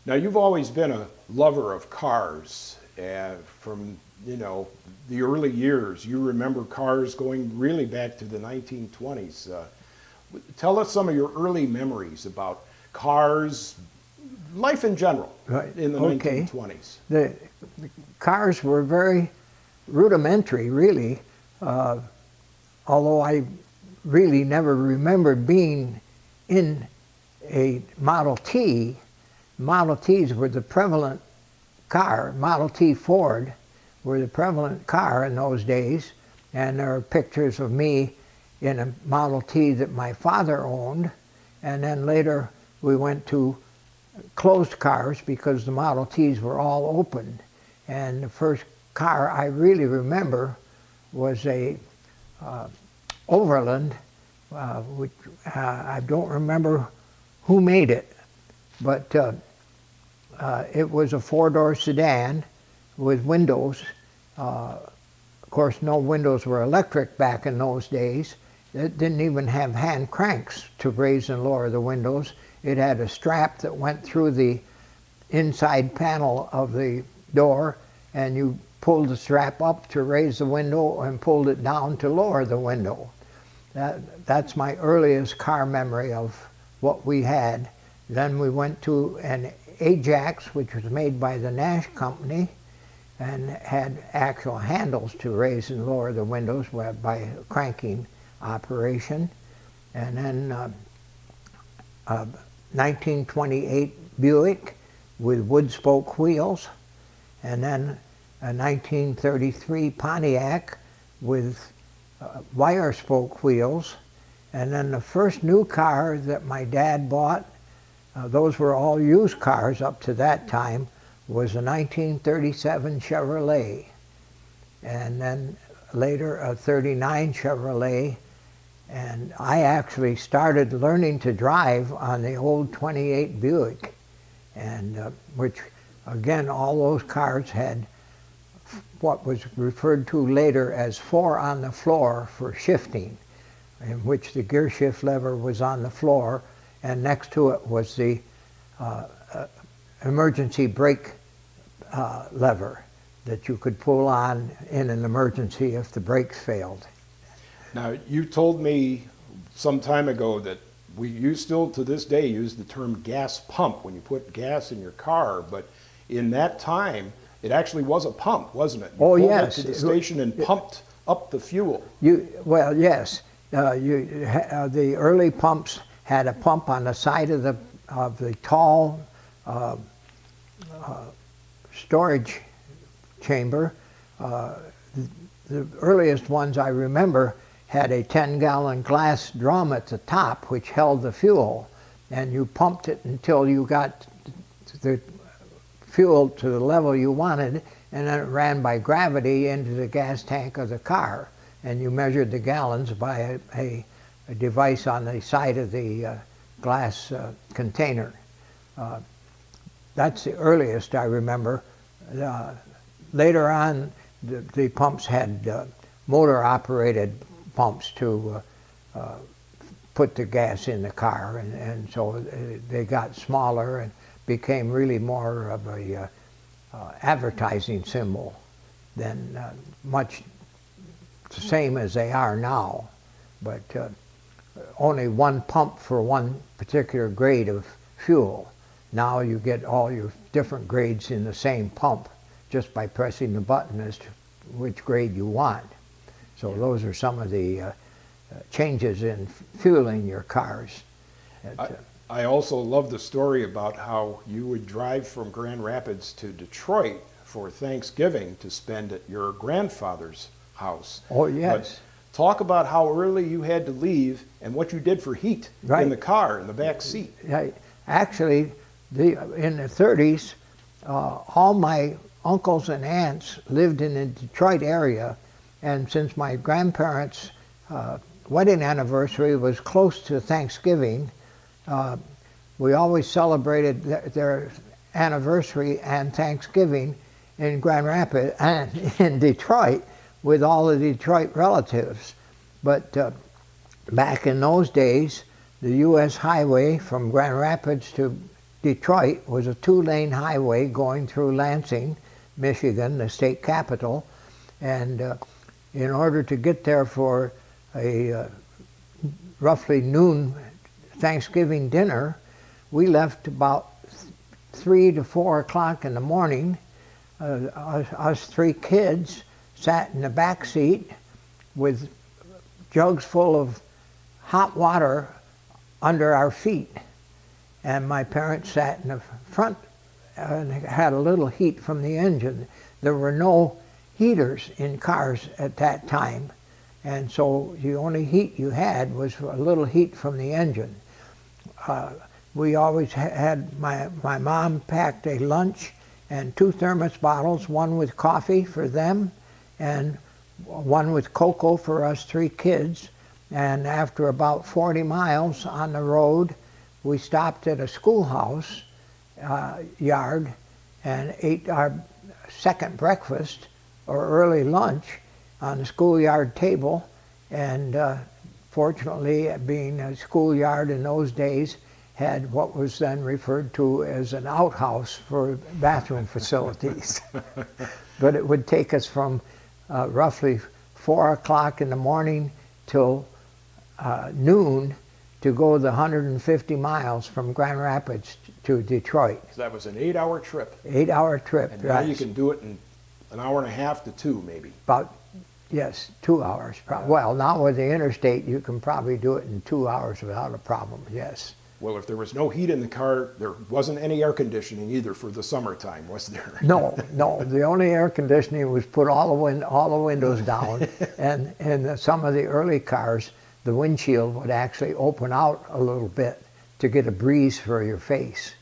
Now, you've always been a lover of cars, from, the early years. You remember cars going really back to the 1920s. Tell us some of your early memories about cars, life in general, Right. in the Okay. 1920s. The cars were very rudimentary, really, although I really never remembered being in a Model T. Model Ts were the prevalent car. Model T Ford were the prevalent car in those days, and there are pictures of me in a Model T that my father owned, and then later we went to closed cars because the Model Ts were all open. And the first car I really remember was a Overland, which I don't remember who made it, but it was a four-door sedan with windows. Of course, no windows were electric back in those days. It didn't even have hand cranks to raise and lower the windows. It had a strap that went through the inside panel of the door, and you pulled the strap up to raise the window and pulled it down to lower the window. That's my earliest car memory of what we had. Then we went to an Ajax, which was made by the Nash Company, and had actual handles to raise and lower the windows by a cranking operation. And then 1928 Buick with wood spoke wheels, and then a 1933 Pontiac with wire spoke wheels, and then the first new car that my dad bought, those were all used cars up to that time, was a 1937 Chevrolet, and then later a 39 Chevrolet. And I actually started learning to drive on the old 28 Buick, and which, again, all those cars had what was referred to later as four on the floor for shifting, in which the gear shift lever was on the floor, and next to it was the emergency brake lever that you could pull on in an emergency if the brakes failed. Now, you told me some time ago that you still to this day use the term gas pump when you put gas in your car, but in that time, it actually was a pump, wasn't it? You Oh, pulled yes. it to the station and pumped up the fuel. Well, yes. The early pumps had a pump on the side of the tall storage chamber. The earliest ones I remember had a 10-gallon glass drum at the top which held the fuel, and you pumped it until you got the fuel to the level you wanted, and then it ran by gravity into the gas tank of the car, and you measured the gallons by a device on the side of the glass container. That's the earliest I remember. Later on, the pumps had motor-operated pumps to put the gas in the car, and so they got smaller and became really more of a advertising symbol than much the same as they are now, but only one pump for one particular grade of fuel. Now you get all your different grades in the same pump just by pressing the button as to which grade you want. So those are some of the changes in fueling your cars. I also love the story about how you would drive from Grand Rapids to Detroit for Thanksgiving to spend at your grandfather's house. Oh, yes. But talk about how early you had to leave and what you did for heat in the car, in the back seat. Actually, in the 30s, all my uncles and aunts lived in the Detroit area, and since my grandparents' wedding anniversary was close to Thanksgiving, we always celebrated their anniversary and Thanksgiving in Grand Rapids and in Detroit with all the Detroit relatives. But back in those days, the U.S. highway from Grand Rapids to Detroit was a 2-lane highway going through Lansing, Michigan, the state capital. And in order to get there for a roughly noon Thanksgiving dinner, we left about 3 to 4 o'clock in the morning. Us 3 kids sat in the back seat with jugs full of hot water under our feet. And my parents sat in the front and had a little heat from the engine. There were no heaters in cars at that time. And so the only heat you had was a little heat from the engine. We always had, my mom packed a lunch and 2 thermos bottles, one with coffee for them and one with cocoa for us 3 kids. And after about 40 miles on the road, we stopped at a schoolhouse yard and ate our second breakfast or early lunch on the schoolyard table. And fortunately, being a schoolyard in those days, had what was then referred to as an outhouse for bathroom facilities. But it would take us from roughly 4 o'clock in the morning till noon to go the 150 miles from Grand Rapids to Detroit. So that was an 8-hour trip. 8-hour trip. And now you can do it in an hour and a half to 2, maybe. About, yes, 2 hours. Well, now with the interstate, you can probably do it in 2 hours without a problem, yes. Well, if there was no heat in the car, there wasn't any air conditioning either for the summertime, was there? No, no. The only air conditioning was put all the windows down, and in some of the early cars, the windshield would actually open out a little bit to get a breeze for your face.